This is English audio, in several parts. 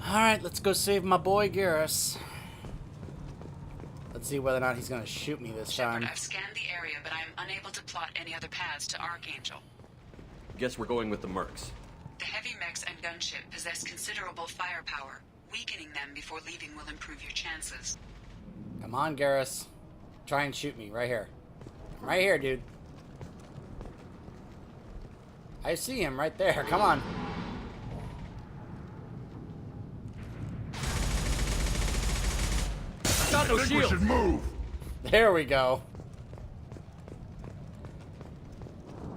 Alright, let's go save my boy Garrus. Let's see whether or not he's gonna shoot me this time. I've scanned the area, but I'm unable to plot any other paths to Archangel. Guess we're going with the Mercs. The heavy mechs and gunship possess considerable firepower. Weakening them before leaving will improve your chances. Come on, Garrus. Try and shoot me right here. Right here, dude. I see him right there. Come on. Got no I think shield. we should move. There we go.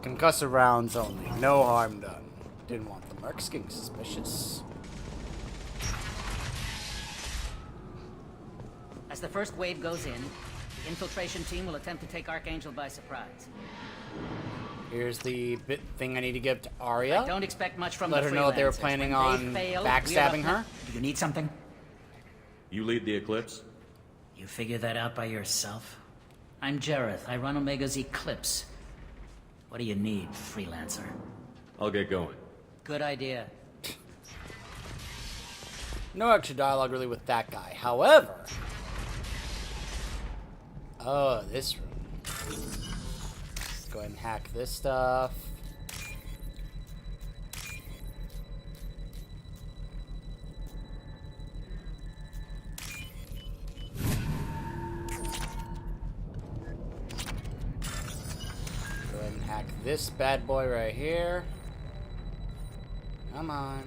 Concussive rounds only. No harm done. Didn't want the mercs getting suspicious. As the first wave goes in, the infiltration team will attempt to take Archangel by surprise. Here's the bit thing I need to give to Arya. Don't expect much from Let the her know they were freelancers. planning When on they fail, backstabbing we're up her. Do you need something? You lead the Eclipse? You figure that out by yourself? I'm Jareth. I run Omega's Eclipse. What do you need, freelancer? I'll get going. Good idea. No extra dialogue really with that guy. However... Oh, this room. Let's go ahead and hack this stuff. Go ahead and hack this bad boy right here. Come on.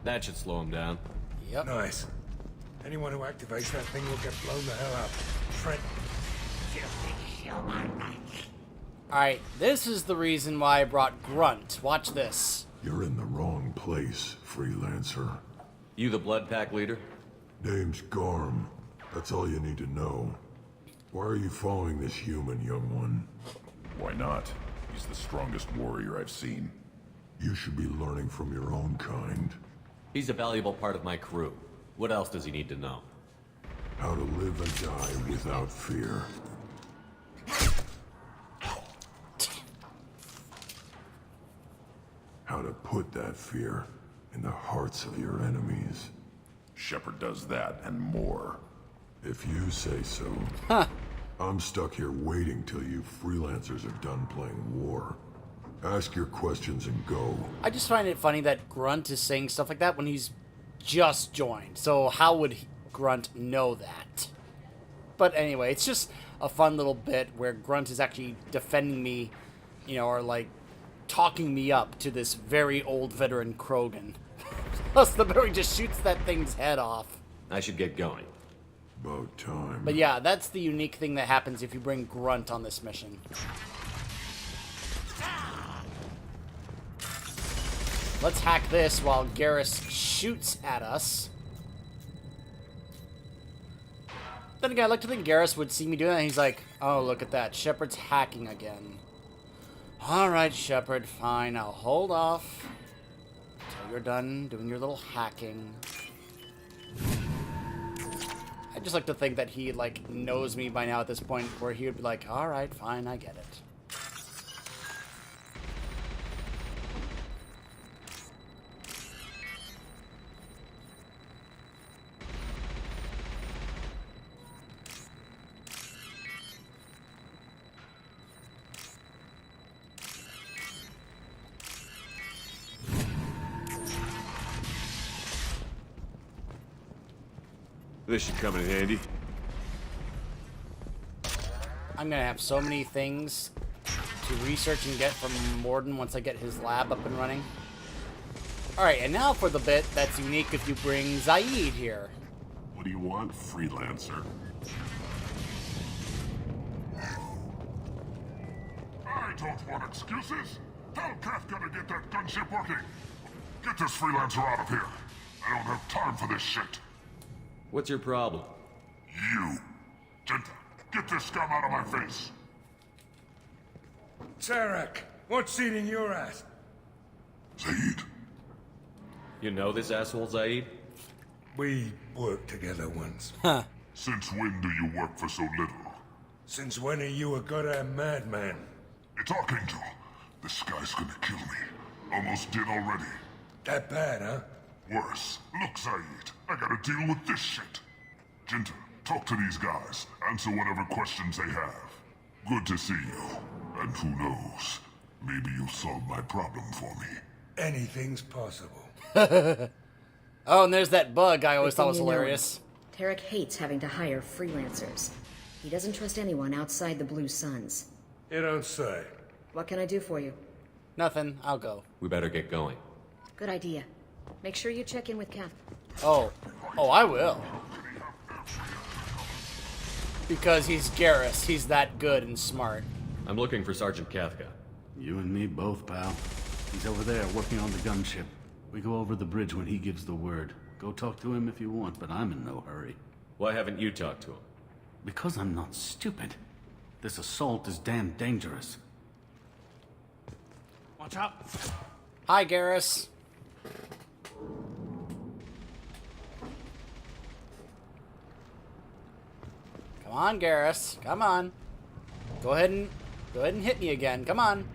That should slow him down. Yep. Nice. Anyone who activates that thing will get blown the hell up. Trent. Alright, this is the reason why I brought Grunt. Watch this. You're in the wrong place, freelancer. You the Blood Pack leader? Name's Garm. That's all you need to know. Why are you following this human, young one? Why not? He's the strongest warrior I've seen. You should be learning from your own kind. He's a valuable part of my crew. What else does he need to know? How to live and die without fear. How to put that fear in the hearts of your enemies. Shepard does that and more. If you say so. I'm stuck here waiting till you freelancers are done playing war. Ask your questions and go. I just find it funny that Grunt is saying stuff like that when he's just joined. So how would Grunt know that? But anyway, it's just a fun little bit where Grunt is actually defending me, you know, or like talking me up to this very old veteran Krogan. Plus the berry just shoots that thing's head off. I should get going. About time. But yeah, that's the unique thing that happens if you bring Grunt on this mission. Let's hack this while Garrus shoots at us. Then again, I like to think Garrus would see me doing that and he's like, oh, look at that. Shepard's hacking again. Alright, Shepard, fine. I'll hold off until you're done doing your little hacking. I just like to think that he, like, knows me by now at this point where he would be like, alright, fine, I get it. This should come in handy. I'm gonna have so many things to research and get from Morden once I get his lab up and running. Alright, and now for the bit that's unique if you bring Zaid here. What do you want, freelancer? I don't want excuses. Tell Kafka to get that gunship working. Get this freelancer out of here. I don't have time for this shit. What's your problem? You. Genta, get this scum out of my face. Tarek, what's eating your ass? Zaid. You know this asshole, Zaid? We worked together once. Since when do you work for so little? Since when are you a goddamn madman? It's Archangel. This guy's gonna kill me. Almost did already. That bad, huh? Worse. Look, Zaid, I gotta deal with this shit. Jinta, talk to these guys. Answer whatever questions they have. Good to see you. And who knows, maybe you'll solve my problem for me. Anything's possible. Oh, and there's that bug I always Good thought thing was you know him. hilarious. Tarek hates having to hire freelancers. He doesn't trust anyone outside the Blue Suns. You don't say. What can I do for you? Nothing. I'll go. We better get going. Good idea. Make sure you check in with Kath. Oh. Oh, I will. Because he's Garrus. He's that good and smart. I'm looking for Sergeant Kafka. You and me both, pal. He's over there working on the gunship. We go over the bridge when he gives the word. Go talk to him if you want, but I'm in no hurry. Why haven't you talked to him? Because I'm not stupid. This assault is damn dangerous. Watch out! Hi, Garrus. Come on, Garrus. Come on. Go ahead and hit me again. Come on.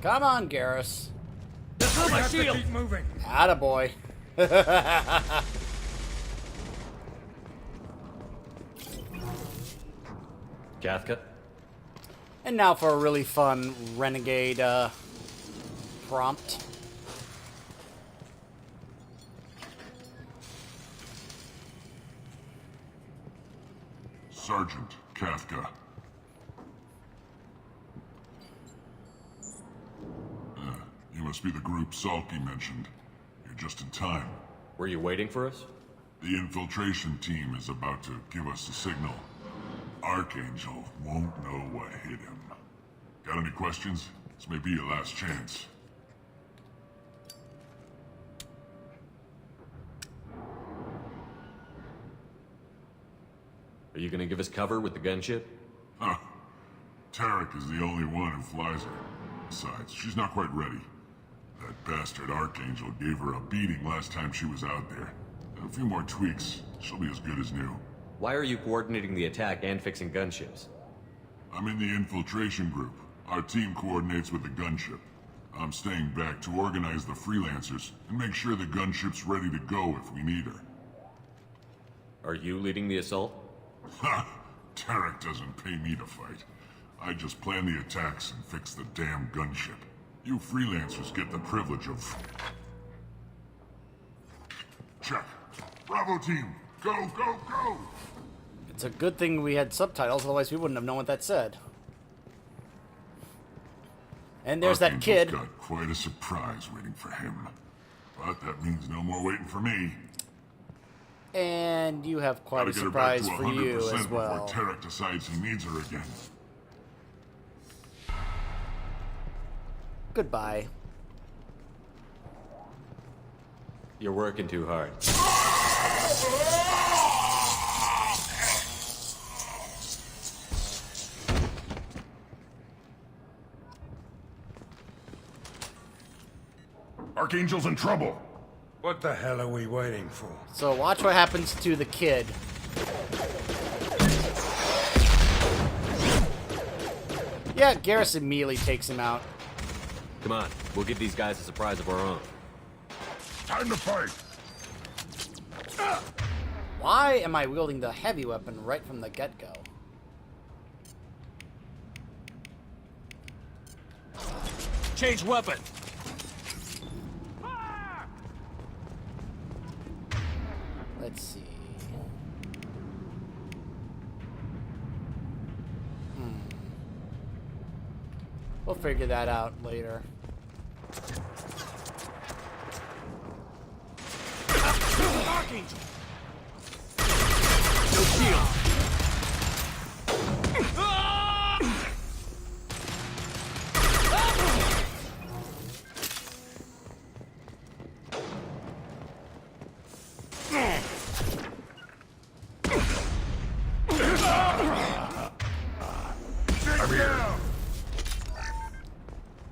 Come on, Garrus. We have to keep moving. Attaboy. Kafka? And now for a really fun Renegade prompt. Sergeant Kafka. You must be the group Salky mentioned. You're just in time. Were you waiting for us? The infiltration team is about to give us a signal. Archangel won't know what hit him. Got any questions? This may be your last chance. Are you gonna give us cover with the gunship? Huh. Tarek is the only one who flies her. Besides, she's not quite ready. That bastard Archangel gave her a beating last time she was out there. A few more tweaks, she'll be as good as new. Why are you coordinating the attack and fixing gunships? I'm in the infiltration group. Our team coordinates with the gunship. I'm staying back to organize the freelancers and make sure the gunship's ready to go if we need her. Are you leading the assault? Ha! Tarek doesn't pay me to fight. I just plan the attacks and fix the damn gunship. You freelancers get the privilege of... Check. Bravo team! Go, go, go! It's a good thing we had subtitles, otherwise we wouldn't have known what that said. And there's that kid. Got quite a surprise waiting for him. But that means no more waiting for me. And you have quite Gotta a get her back surprise to for you 100% as well. before Tarek decides he needs her again. Goodbye. You're working too hard. Archangel's in trouble! What the hell are we waiting for? So watch what happens to the kid. Yeah, Garrus immediately takes him out. Come on, we'll give these guys a surprise of our own. Time to fight! Why am I wielding the heavy weapon right from the get-go? Change weapon. Let's see. We'll figure that out later. Archangel. No shield.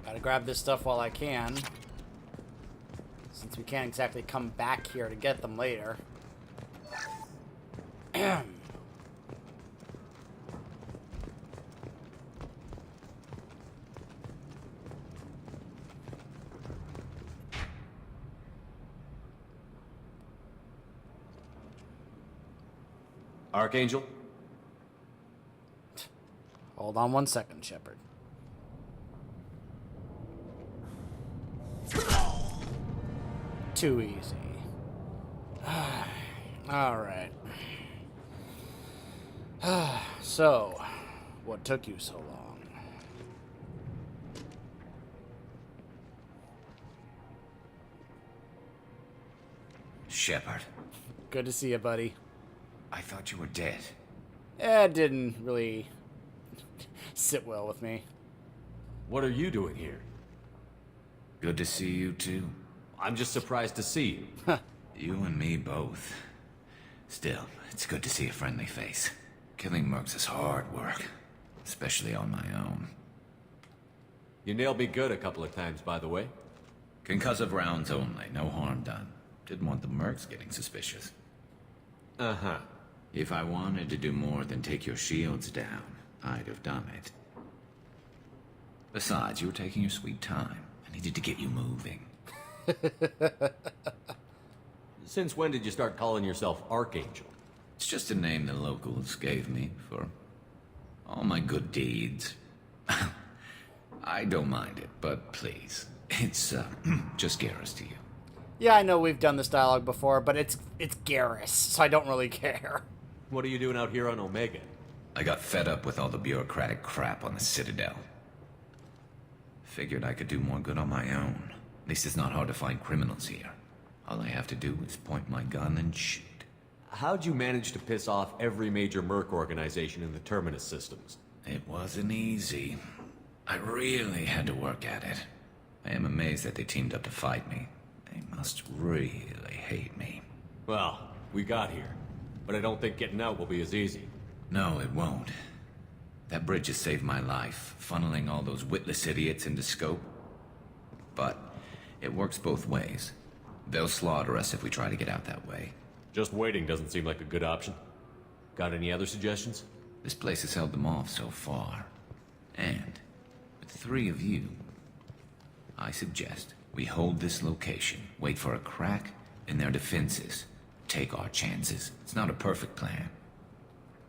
Gotta grab this stuff while I can. since we can't exactly come back here to get them later. Archangel? Hold on one second, Shepard. Too easy. Alright. So, what took you so long? Shepard, Good to see you, buddy. I thought you were dead. It didn't really sit well with me. What are you doing here? Good to see you too. I'm just surprised to see you. You and me both. Still, it's good to see a friendly face. Killing mercs is hard work, especially on my own. You nailed me good a couple of times, by the way. Concussive rounds only, no harm done. Didn't want the mercs getting suspicious. Uh-huh. If I wanted to do more than take your shields down, I'd have done it. Besides, you were taking your sweet time. I needed to get you moving. Since when did you start calling yourself Archangel? It's just a name the locals gave me for all my good deeds. I don't mind it, but please, it's just Garrus to you. Yeah, I know we've done this dialogue before, but it's Garrus, so I don't really care. What are you doing out here on Omega? I got fed up with all the bureaucratic crap on the Citadel. Figured I could do more good on my own. At least it's not hard to find criminals here. All I have to do is point my gun and shoot. How'd you manage to piss off every major merc organization in the Terminus systems? It wasn't easy. I really had to work at it. I am amazed that they teamed up to fight me. They must really hate me. Well, we got here. But I don't think getting out will be as easy. No, it won't. That bridge has saved my life, funneling all those witless idiots into scope. But it works both ways. They'll slaughter us if we try to get out that way. Just waiting doesn't seem like a good option. Got any other suggestions? This place has held them off so far. And with 3 of you, I suggest we hold this location, wait for a crack in their defenses, take our chances. It's not a perfect plan,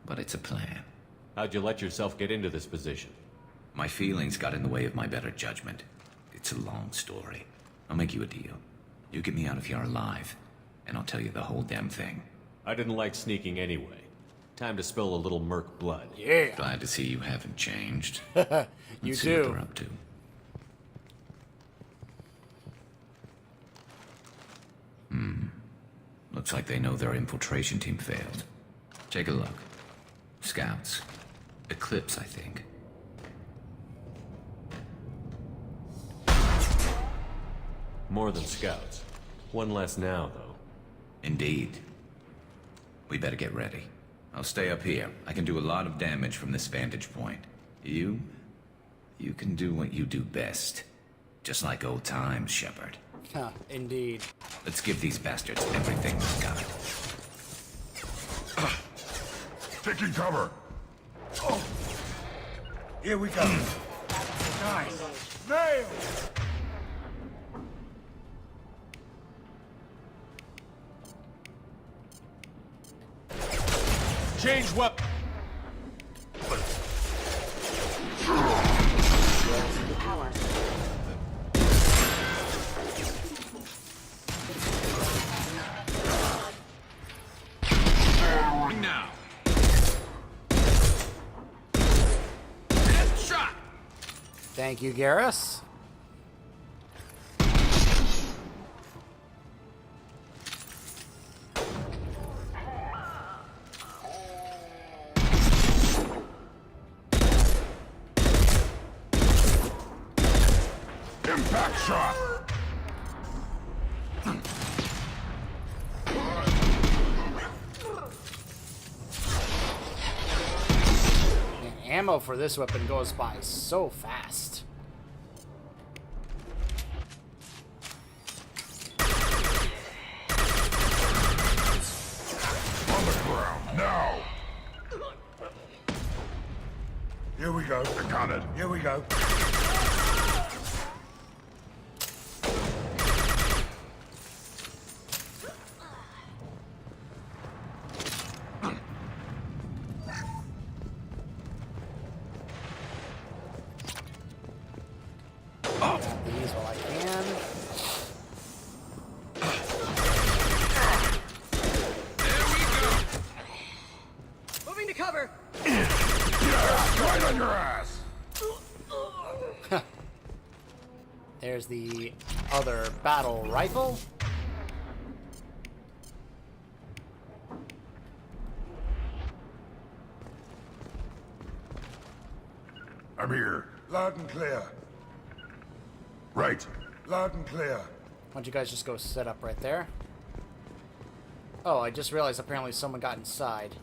but it's a plan. How'd you let yourself get into this position? My feelings got in the way of my better judgment. It's a long story. I'll make you a deal. You get me out of here alive, and I'll tell you the whole damn thing. I didn't like sneaking anyway. Time to spill a little merc blood. Yeah. Glad to see you haven't changed. You Let's see what too. they're up to. Looks like they know their infiltration team failed. Take a look. Scouts. Eclipse, I think. More than scouts. One less now, though. Indeed. We better get ready. I'll stay up here. I can do a lot of damage from this vantage point. You can do what you do best. Just like old times, Shepard. Huh, indeed. Let's give these bastards everything we've got. Taking cover. Here we go. Nice. Nailed. Change weapon. Now. Shot. Thank you, Garrus. Impact shot. Man, ammo for this weapon goes by so fast. go. I got it. Here we go. Grab these while I can. Moving to cover. Right on your ass! There's the other battle rifle. I'm here. Loud and clear. Right. Loud and clear. Why don't you guys just go set up right there? Oh, I just realized apparently someone got inside.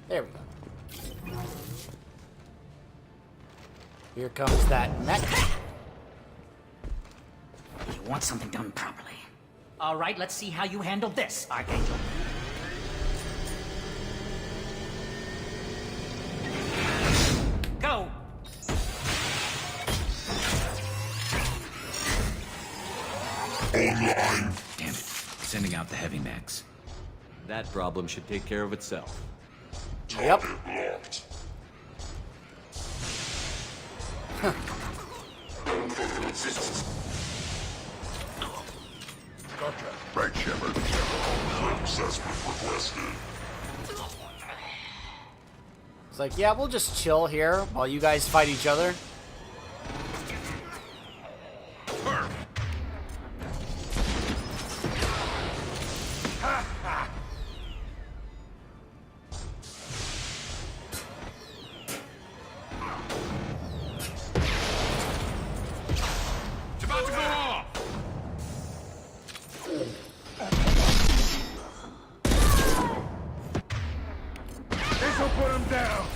There we go. Here comes that mech. You want something done properly. All right, let's see how you handle this, Archangel. Go! Online. Damn it. Sending out the heavy mechs. That problem should take care of itself. Yep. Locked. Gotcha. Right, Shepard. Assessment requested. It's like, yeah, we'll just chill here while you guys fight each other. It's about to go off! This'll put him down.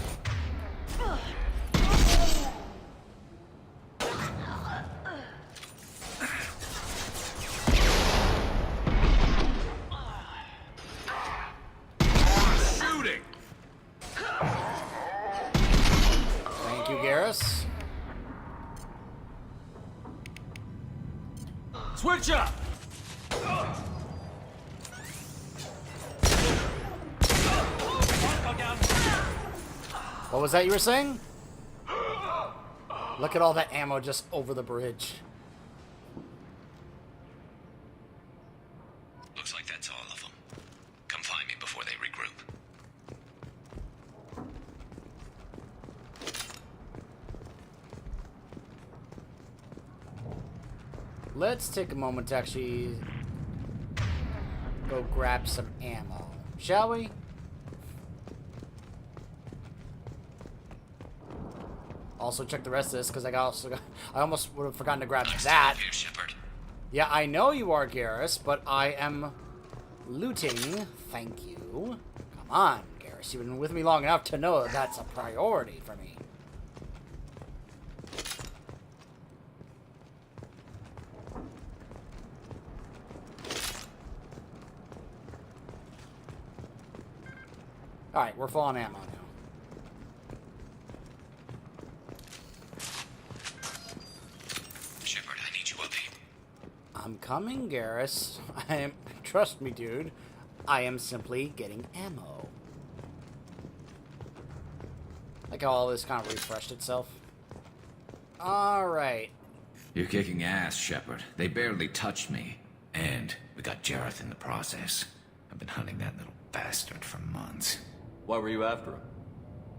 Shooting! Thank you, Garrus. Switch up! What was that you were saying? Look at all that ammo just over the bridge. Looks like that's all of them. Come find me before they regroup. Let's take a moment to actually go grab some ammo, shall we? Also check the rest of this because I almost would have forgotten to grab that. Here, Shepard. Yeah, I know you are Garrus, but I am looting. Thank you. Come on, Garrus. You've been with me long enough to know that that's a priority for me. Alright, we're full on ammo now. Shepard, I need you up here. I'm coming, Garrus. Trust me, dude. I am simply getting ammo. Like how all this kind of refreshed itself. Alright. You're kicking ass, Shepard. They barely touched me. And we got Jareth in the process. I've been hunting that little bastard for months. Why were you after him?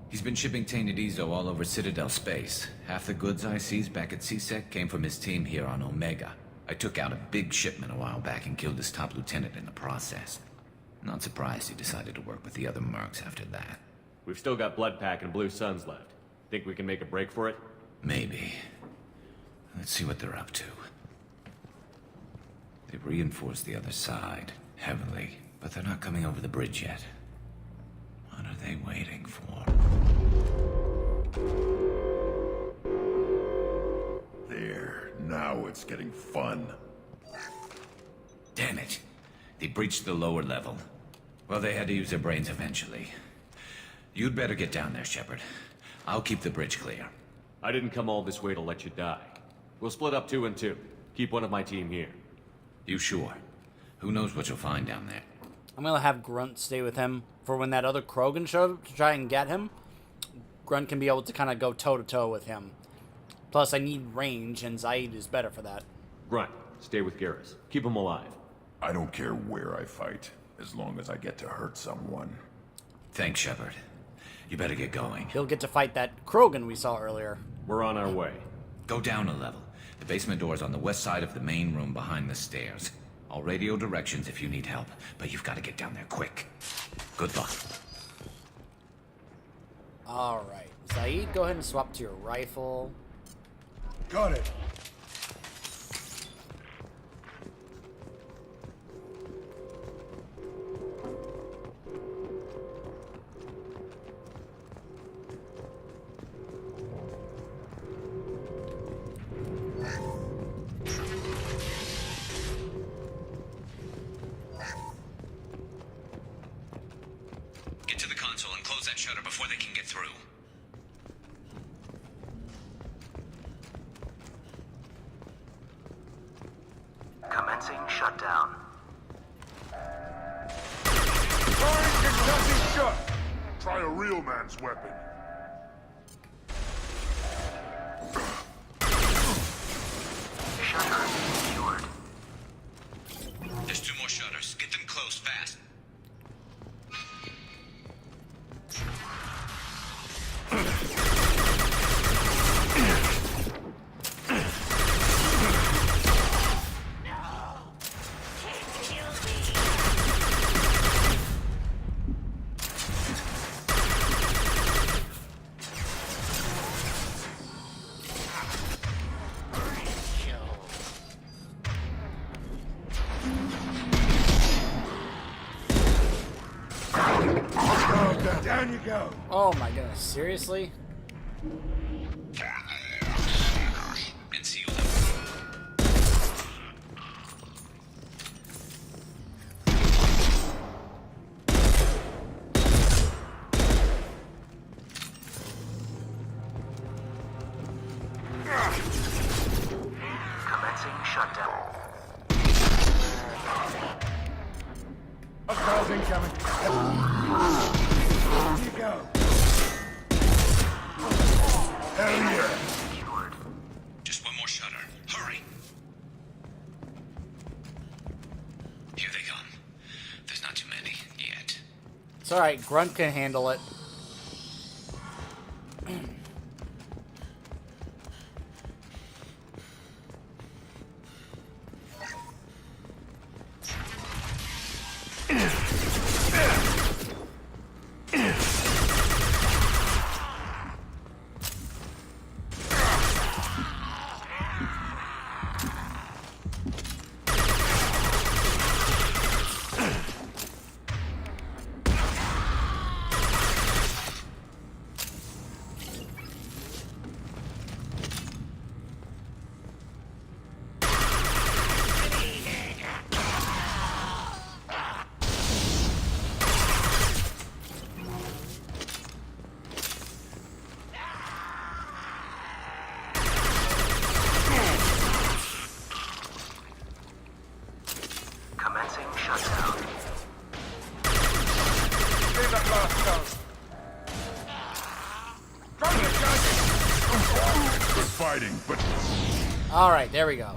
He's been shipping tainted Ezo all over Citadel space. Half the goods I seized back at CSEC came from his team here on Omega. I took out a big shipment a while back and killed his top lieutenant in the process. Not surprised he decided to work with the other mercs after that. We've still got Bloodpack and Blue Suns left. Think we can make a break for it? Maybe. Let's see what they're up to. They've reinforced the other side, heavily, but they're not coming over the bridge yet. What are they waiting for? There. Now it's getting fun. Damn it. They breached the lower level. Well, they had to use their brains eventually. You'd better get down there, Shepard. I'll keep the bridge clear. I didn't come all this way to let you die. We'll split up 2 and 2. Keep one of my team here. You sure? Who knows what you'll find down there? I'm gonna have Grunt stay with him for when that other Krogan shows up to try and get him. Grunt can be able to kind of go toe-to-toe with him. Plus, I need range, and Zaid is better for that. Grunt, stay with Garrus. Keep him alive. I don't care where I fight, as long as I get to hurt someone. Thanks, Shepard. You better get going. He'll get to fight that Krogan we saw earlier. We're on our way. Go down a level. The basement door's on the west side of the main room behind the stairs. I'll radio directions if you need help, but you've got to get down there quick. Good luck. Alright. Zaid, go ahead and swap to your rifle. Got it. Get to the console and close that shutter before they can get through. Commencing shutdown. Firing Kentucky shut! Try a real man's weapon. Shutter secured. There's 2 more shutters. Get them closed fast. Down you go. Oh my goodness, seriously? And seal them. Commencing shutdown. Hostiles incoming. Here you go. Hell yeah. Secured. Just 1 more shutter. Hurry. Here they come. There's not too many yet. It's alright, Grunt can handle it. Commencing shutdown. Leave that last down. Good fighting, but Alright, there we go.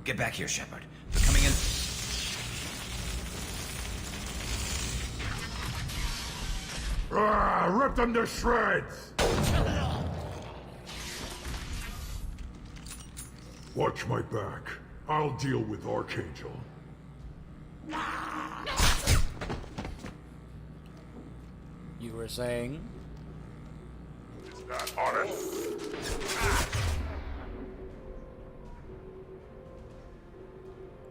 Get back here, Shepard. They're coming in. Rip them to shreds! Watch my back. I'll deal with Archangel. You were saying? is that honest?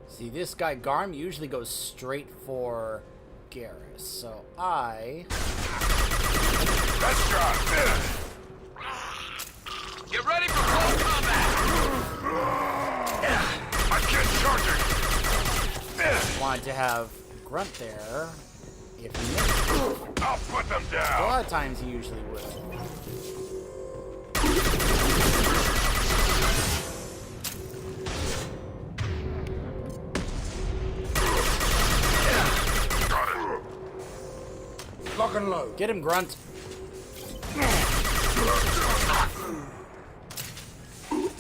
See, this guy, Garm, usually goes straight for Garrus, so I... That's shot! Get ready for close combat! wanted to have Grunt there if he missed. I'll put them down. A lot of times he usually would. Lock and load. Get him, Grunt.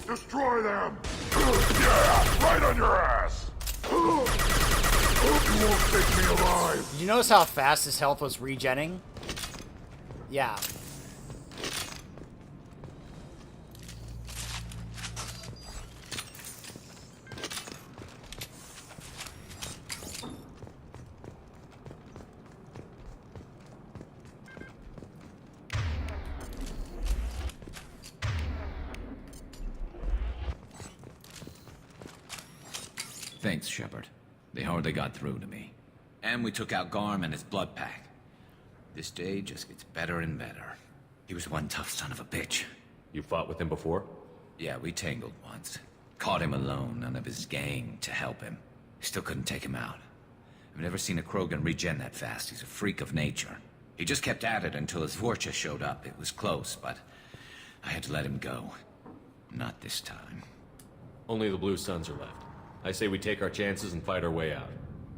Destroy them. Yeah, right on your ass. You won't take me alive. Did you notice how fast his health was regenning? Yeah. Thanks, Shepard. They hardly got through to me. And we took out Garm and his blood pack. This day just gets better and better. He was one tough son of a bitch. You fought with him before? Yeah, we tangled once. Caught him alone, none of his gang to help him. Still couldn't take him out. I've never seen a Krogan regen that fast. He's a freak of nature. He just kept at it until his Vorcha showed up. It was close, but I had to let him go. Not this time. Only the Blue Suns are left. I say we take our chances and fight our way out.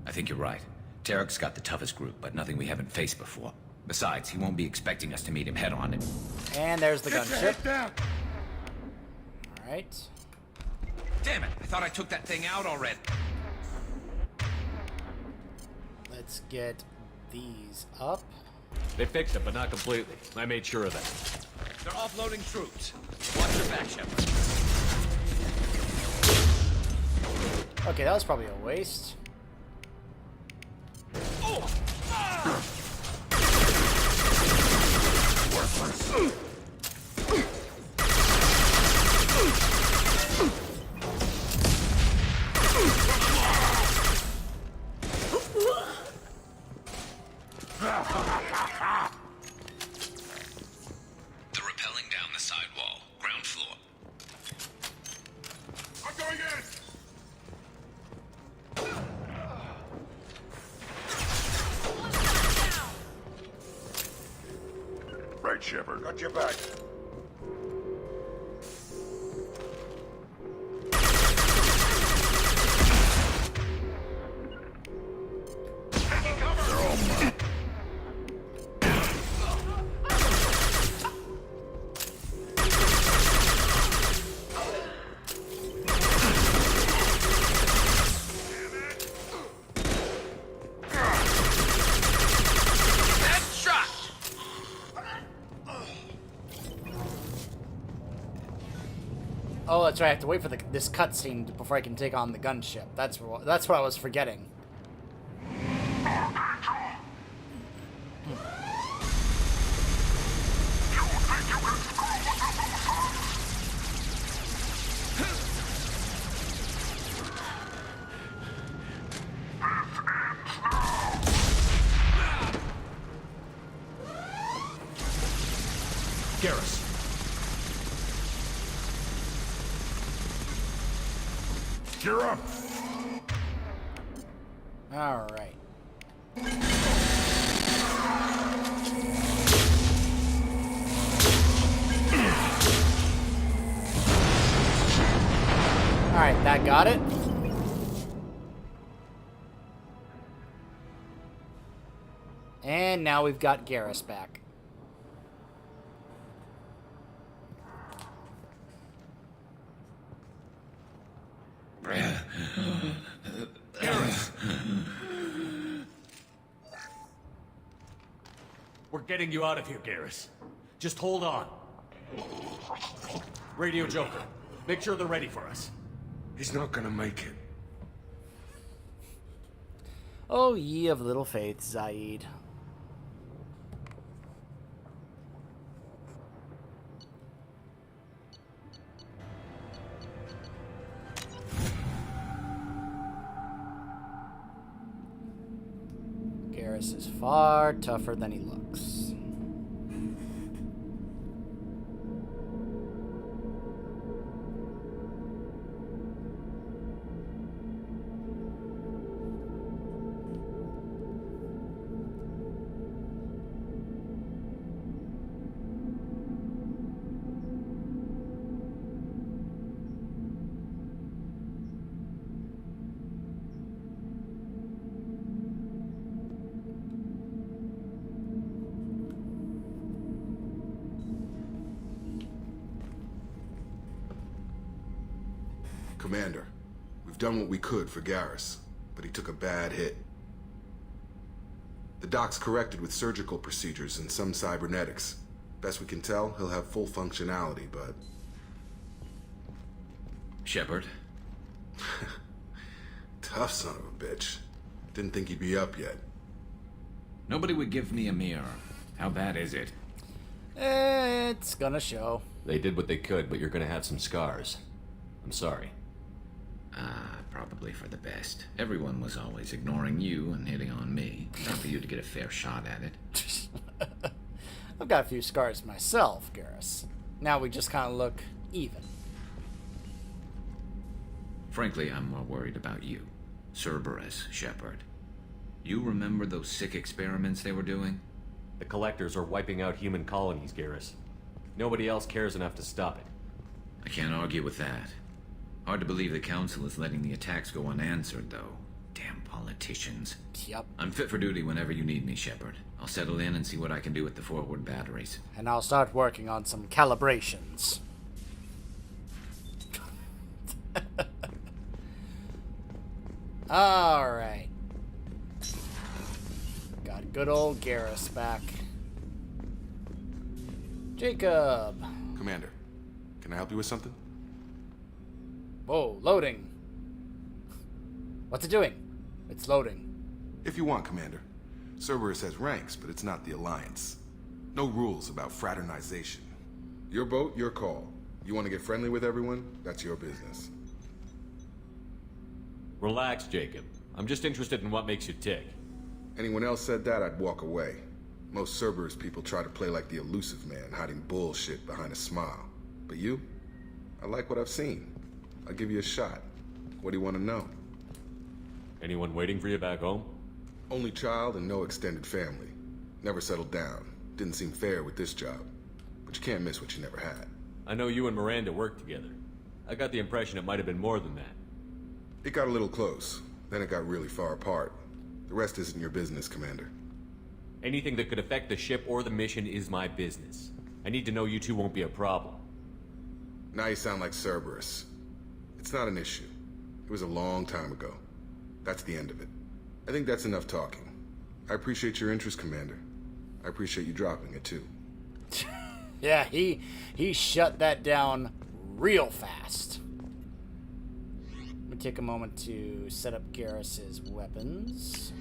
I think you're right. Tarek's got the toughest group, but nothing we haven't faced before. Besides, he won't be expecting us to meet him head-on. And there's the gunship. Alright. Damn it! I thought I took that thing out already. Let's get these up. They fixed it, but not completely. I made sure of that. They're offloading troops. Watch your back, Shepard. Okay, that was probably a waste. They're rappelling down the side wall. Ground floor. I'm going in. Right, Shepard. Got your back. They're all mine. Oh, that's right. I have to wait for this cutscene before I can take on the gunship. That's what I was forgetting. Garrus. Gear up. All right. All right, that got it. And now we've got Garrus back. We're getting you out of here, Garrus. Just hold on. Radio Joker, make sure they're ready for us. He's not gonna make it. Oh, ye of little faith, Zaid. Garrus is far tougher than he looks. Commander, we've done what we could for Garrus, but he took a bad hit. The doc's corrected with surgical procedures and some cybernetics. Best we can tell, he'll have full functionality, but... Shepard? Tough son of a bitch. Didn't think he'd be up yet. Nobody would give me a mirror. How bad is it? It's gonna show. They did what they could, but you're gonna have some scars. I'm sorry. Probably for the best. Everyone was always ignoring you and hitting on me. Time for you to get a fair shot at it. I've got a few scars myself, Garrus. Now we just kind of look even. Frankly, I'm more worried about you. Cerberus, Shepard. You remember those sick experiments they were doing? The Collectors are wiping out human colonies, Garrus. Nobody else cares enough to stop it. I can't argue with that. Hard to believe the Council is letting the attacks go unanswered, though. Damn politicians. Yep. I'm fit for duty whenever you need me, Shepard. I'll settle in and see what I can do with the forward batteries. And I'll start working on some calibrations. Alright. Got good old Garrus back. Jacob. Commander, can I help you with something? Whoa, loading. What's it doing? It's loading. If you want, Commander. Cerberus has ranks, but it's not the Alliance. No rules about fraternization. Your boat, your call. You want to get friendly with everyone? That's your business. Relax, Jacob. I'm just interested in what makes you tick. Anyone else said that, I'd walk away. Most Cerberus people try to play like the elusive man, hiding bullshit behind a smile. But you? I like what I've seen. I'll give you a shot. What do you want to know? Anyone waiting for you back home? Only child and no extended family. Never settled down. Didn't seem fair with this job. But you can't miss what you never had. I know you and Miranda worked together. I got the impression it might have been more than that. It got a little close. Then it got really far apart. The rest isn't your business, Commander. Anything that could affect the ship or the mission is my business. I need to know you two won't be a problem. Now you sound like Cerberus. It's not an issue. It was a long time ago. That's the end of it. I think that's enough talking. I appreciate your interest, Commander. I appreciate you dropping it, too. Yeah, he shut that down real fast. Let me take a moment to set up Garrus's weapons.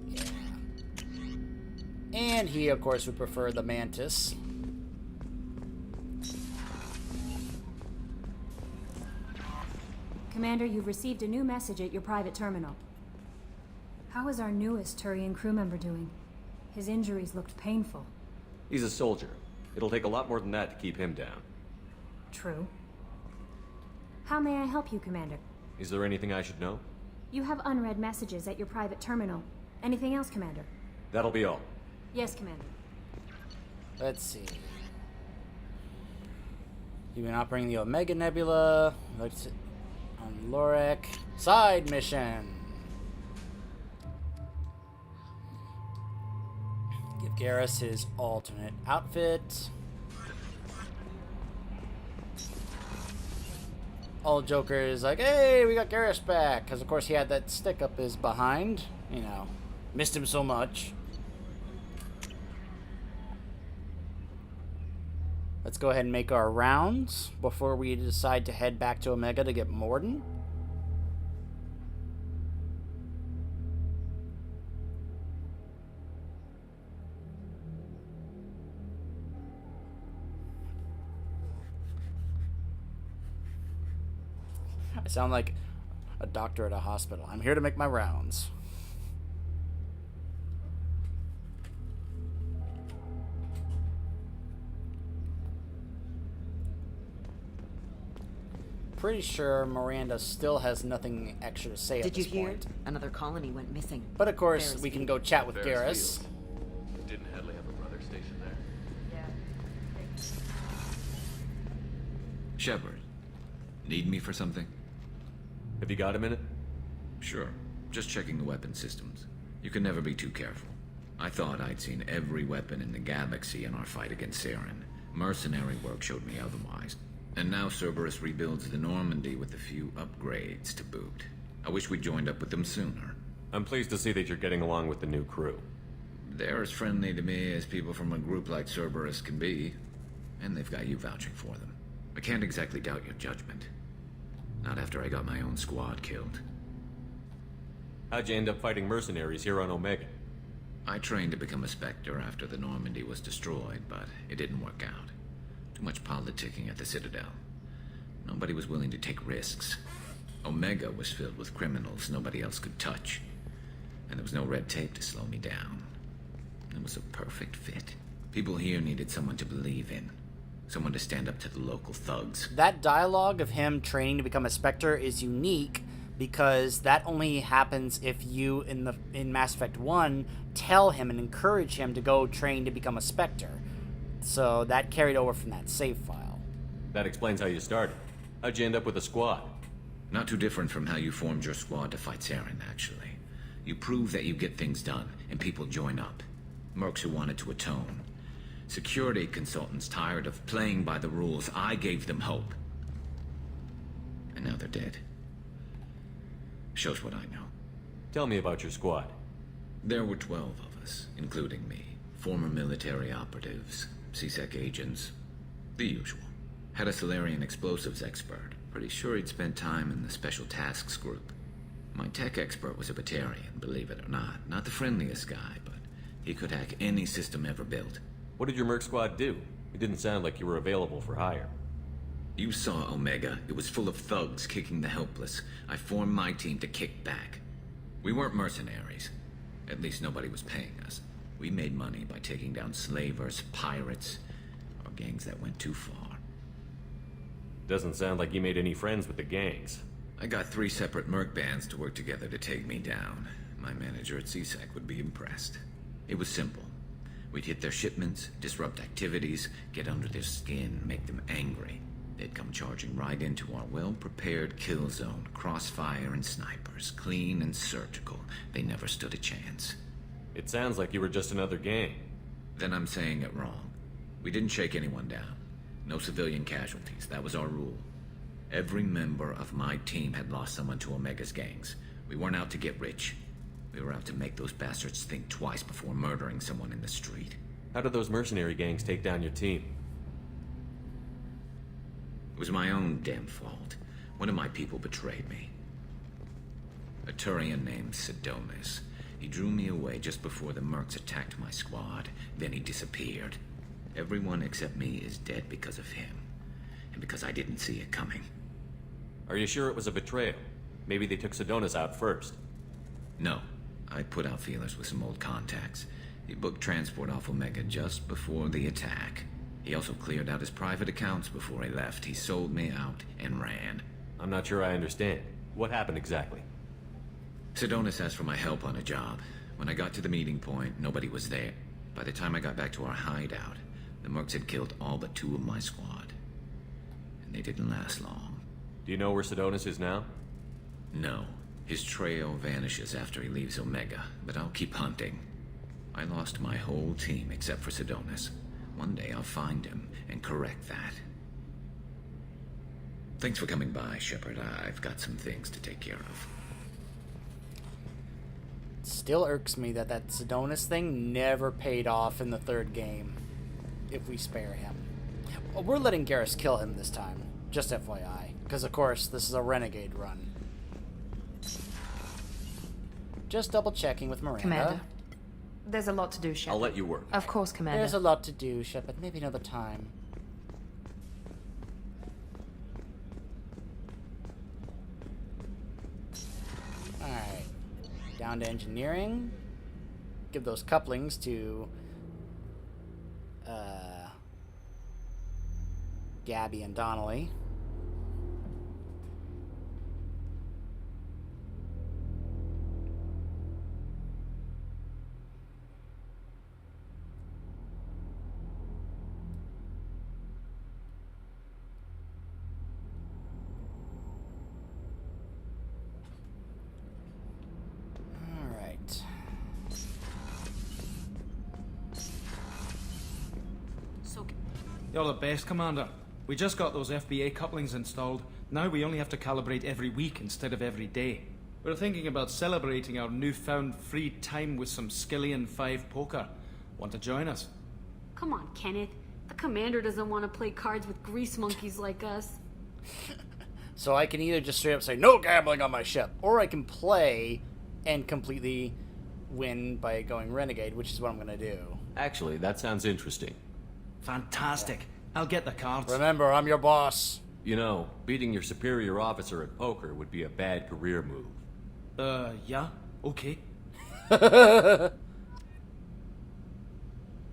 Yeah. And he, of course, would prefer the Mantis. Commander, you've received a new message at your private terminal. How is our newest Turian crew member doing? His injuries looked painful. He's a soldier. It'll take a lot more than that to keep him down. True. How may I help you, Commander? Is there anything I should know? You have unread messages at your private terminal. Anything else, Commander? That'll be all. Yes, Commander. Let's see. You've been operating the Omega Nebula. Let's on Lorek. Side mission. Give Garrus his alternate outfit. Old Joker is like, hey, we got Garrus back. Because, of course, he had that stick up his behind. You know, missed him so much. Let's go ahead and make our rounds before we decide to head back to Omega to get Morden. I sound like a doctor at a hospital. I'm here to make my rounds. Pretty sure Miranda still has nothing extra to say at Did you this hear? point. Another colony went missing. But of course, Ferris we can Field. go chat with Garrus. Didn't Headley have a brother stationed there? Shepard, need me for something? Have you got a minute? Sure. Just checking the weapon systems. You can never be too careful. I thought I'd seen every weapon in the galaxy in our fight against Saren. Mercenary work showed me otherwise. And now Cerberus rebuilds the Normandy with a few upgrades to boot. I wish we joined up with them sooner. I'm pleased to see that you're getting along with the new crew. They're as friendly to me as people from a group like Cerberus can be. And they've got you vouching for them. I can't exactly doubt your judgment. Not after I got my own squad killed. How'd you end up fighting mercenaries here on Omega? I trained to become a Spectre after the Normandy was destroyed, but it didn't work out. Too much politicking at the Citadel. Nobody was willing to take risks. Omega was filled with criminals nobody else could touch. And there was no red tape to slow me down. It was a perfect fit. People here needed someone to believe in. Someone to stand up to the local thugs. That dialogue of him training to become a Spectre is unique because that only happens if you, in Mass Effect 1, tell him and encourage him to go train to become a Spectre. So that carried over from that save file. That explains how you started. How'd you end up with a squad? Not too different from how you formed your squad to fight Saren, actually. You prove that you get things done, and people join up. Mercs who wanted to atone. Security consultants tired of playing by the rules. I gave them hope. And now they're dead. Shows what I know. Tell me about your squad. There were 12 of us, including me. Former military operatives, CSEC agents, the usual. Had a Solarian explosives expert. Pretty sure he'd spent time in the Special Tasks Group. My tech expert was a Batarian, believe it or not. Not the friendliest guy, but he could hack any system ever built. What did your merc squad do? It didn't sound like you were available for hire. You saw Omega. It was full of thugs kicking the helpless. I formed my team to kick back. We weren't mercenaries. At least nobody was paying us. We made money by taking down slavers, pirates, or gangs that went too far. Doesn't sound like you made any friends with the gangs. I got 3 separate merc bands to work together to take me down. My manager at CSEC would be impressed. It was simple. We'd hit their shipments, disrupt activities, get under their skin, make them angry. They'd come charging right into our well-prepared kill zone, crossfire and snipers, clean and surgical. They never stood a chance. It sounds like you were just another gang. Then I'm saying it wrong. We didn't shake anyone down. No civilian casualties, that was our rule. Every member of my team had lost someone to Omega's gangs. We weren't out to get rich. We were out to make those bastards think twice before murdering someone in the street. How did those mercenary gangs take down your team? It was my own damn fault. One of my people betrayed me. A Turian named Sidonis. He drew me away just before the mercs attacked my squad. Then he disappeared. Everyone except me is dead because of him. And because I didn't see it coming. Are you sure it was a betrayal? Maybe they took Sidonis out first. No. I put out feelers with some old contacts. He booked transport off Omega just before the attack. He also cleared out his private accounts before he left. He sold me out and ran. I'm not sure I understand. What happened exactly? Sidonis asked for my help on a job. When I got to the meeting point, nobody was there. By the time I got back to our hideout, the mercs had killed all but 2 of my squad. And they didn't last long. Do you know where Sidonis is now? No. His trail vanishes after he leaves Omega, but I'll keep hunting. I lost my whole team except for Sidonis. One day I'll find him and correct that. Thanks for coming by, Shepard. I've got some things to take care of. Still irks me that Sidonis thing never paid off in the 3rd game, if we spare him. Well, we're letting Garrus kill him this time, just FYI, because of course this is a Renegade run. Just double checking with Miranda. Commander, there's a lot to do, Shepard. I'll let you work. Of course, Commander. There's a lot to do, Shepard. Maybe another time. Alright. Down to engineering. Give those couplings to Gabby and Donnelly. You're the best, Commander. We just got those FBA couplings installed. Now we only have to calibrate every week instead of every day. We're thinking about celebrating our newfound free time with some Skillian 5 poker. Want to join us? Come on, Kenneth. The commander doesn't want to play cards with grease monkeys like us. So I can either just straight up say, no gambling on my ship, or I can play and completely win by going Renegade, which is what I'm going to do. Actually, that sounds interesting. Fantastic. I'll get the cards. Remember, I'm your boss. You know, beating your superior officer at poker would be a bad career move. Yeah? Okay. And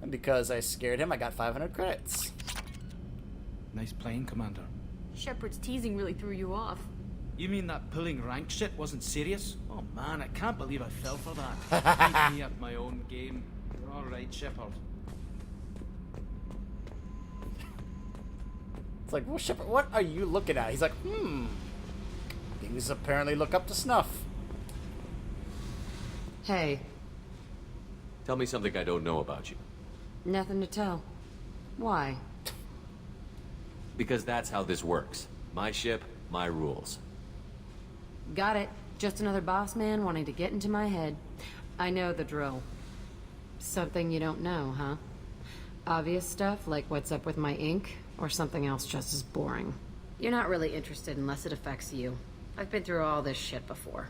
because I scared him, I got 500 credits. Nice playing, Commander. Shepard's teasing really threw you off. You mean that pulling rank shit wasn't serious? Oh man, I can't believe I fell for that. Beat me at my own game. All right, Shepard. It's like, well, Shepard, what are you looking at? He's like, things apparently look up to snuff. Hey. Tell me something I don't know about you. Nothing to tell. Why? Because that's how this works. My ship, my rules. Got it. Just another boss man wanting to get into my head. I know the drill. Something you don't know, huh? Obvious stuff like what's up with my ink, or something else just as boring. You're not really interested unless it affects you. I've been through all this shit before.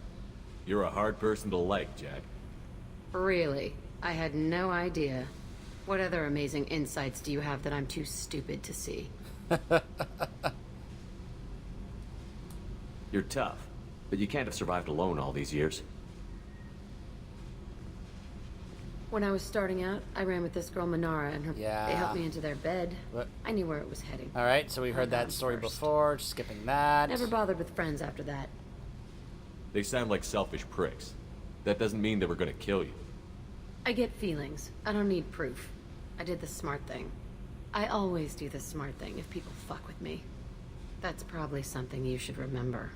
You're a hard person to like, Jack. Really? I had no idea. What other amazing insights do you have that I'm too stupid to see? You're tough, but you can't have survived alone all these years. When I was starting out, I ran with this girl Manara and her. Yeah. They helped me into their bed. What? I knew where it was heading. All right, so we heard that story before. Skipping that. Never bothered with friends after that. They sound like selfish pricks. That doesn't mean they were gonna kill you. I get feelings. I don't need proof. I did the smart thing. I always do the smart thing if people fuck with me. That's probably something you should remember.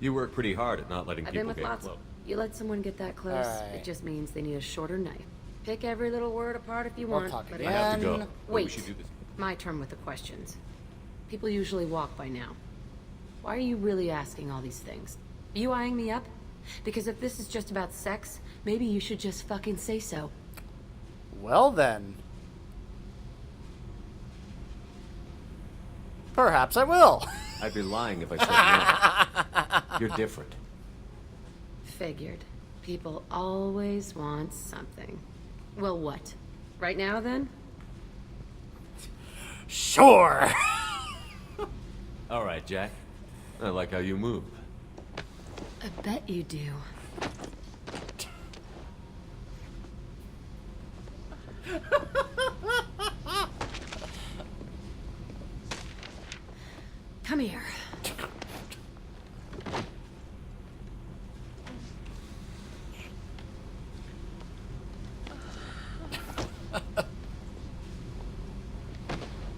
You work pretty hard at not letting I've been people with get lots. close. You let someone get that close, Alright. it just means they need a shorter knife. Pick every little word apart if you We'll want. talk but again. I have to go. But we Wait. should do this. My turn with the questions. People usually walk by now. Why are you really asking all these things? Are you eyeing me up? Because if this is just about sex, maybe you should just fucking say so. Well then. Perhaps I will. I'd be lying if I said no. You're different. Figured. People always want something. Well, what? Right now, then? Sure. All right, Jack. I like how you move. I bet you do. Come here.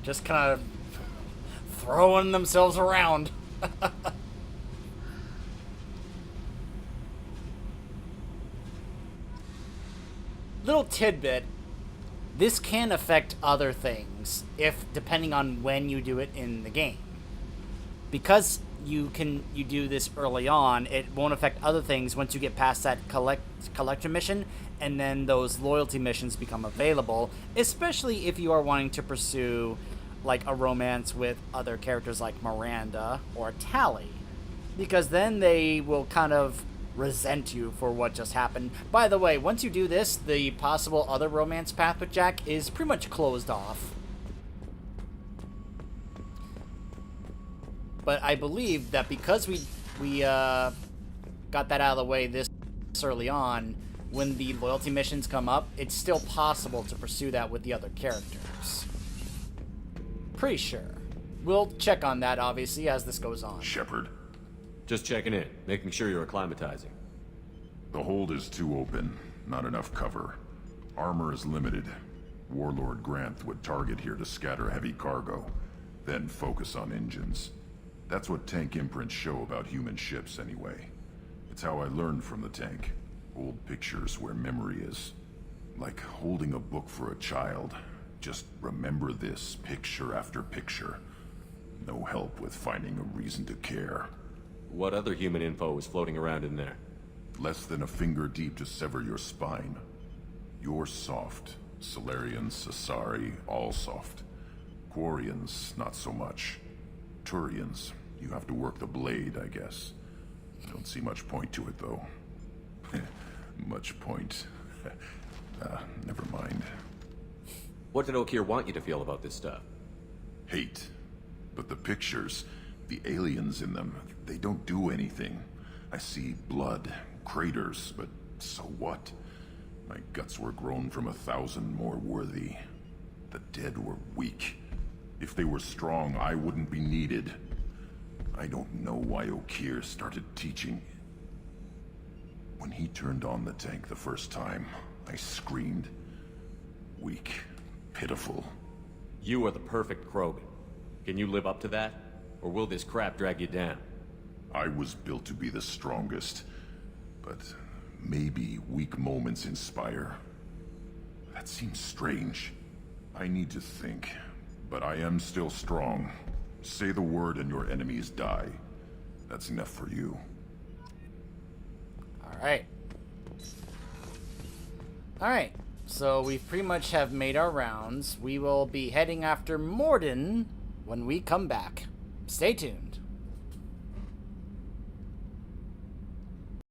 Just kind of throwing themselves around. Little tidbit. This can affect other things if depending on when you do it in the game. Because you do this early on, it won't affect other things once you get past that collector mission, and then those loyalty missions become available, especially if you are wanting to pursue like a romance with other characters like Miranda or Tally, because then they will kind of resent you for what just happened. By the way, once you do this, the possible other romance path with Jack is pretty much closed off. But I believe that because we got that out of the way this early on, when the loyalty missions come up, it's still possible to pursue that with the other characters. Pretty sure. We'll check on that, obviously, as this goes on. Shepard? Just checking in, making sure you're acclimatizing. The hold is too open. Not enough cover. Armor is limited. Warlord Granth would target here to scatter heavy cargo, then focus on engines. That's what tank imprints show about human ships, anyway. It's how I learned from the tank. Old pictures where memory is. Like holding a book for a child. Just remember this, picture after picture. No help with finding a reason to care. What other human info was floating around in there? Less than a finger deep to sever your spine. You're soft. Solarians, Sasari, all soft. Quarians, not so much. Turians, you have to work the blade, I guess. Don't see much point to it, though. Much point. Never mind. What did Okir want you to feel about this stuff? Hate. But the pictures, the aliens in them, they don't do anything. I see blood, craters, but so what? My guts were grown from 1,000 more worthy. The dead were weak. If they were strong, I wouldn't be needed. I don't know why Okir started teaching. When he turned on the tank the first time, I screamed. Weak. Pitiful. You are the perfect Krogan. Can you live up to that? Or will this crap drag you down? I was built to be the strongest. But maybe weak moments inspire. That seems strange. I need to think. But I am still strong. Say the word and your enemies die. That's enough for you. Alright. Alright. So we pretty much have made our rounds. We will be heading after Morden when we come back. Stay tuned.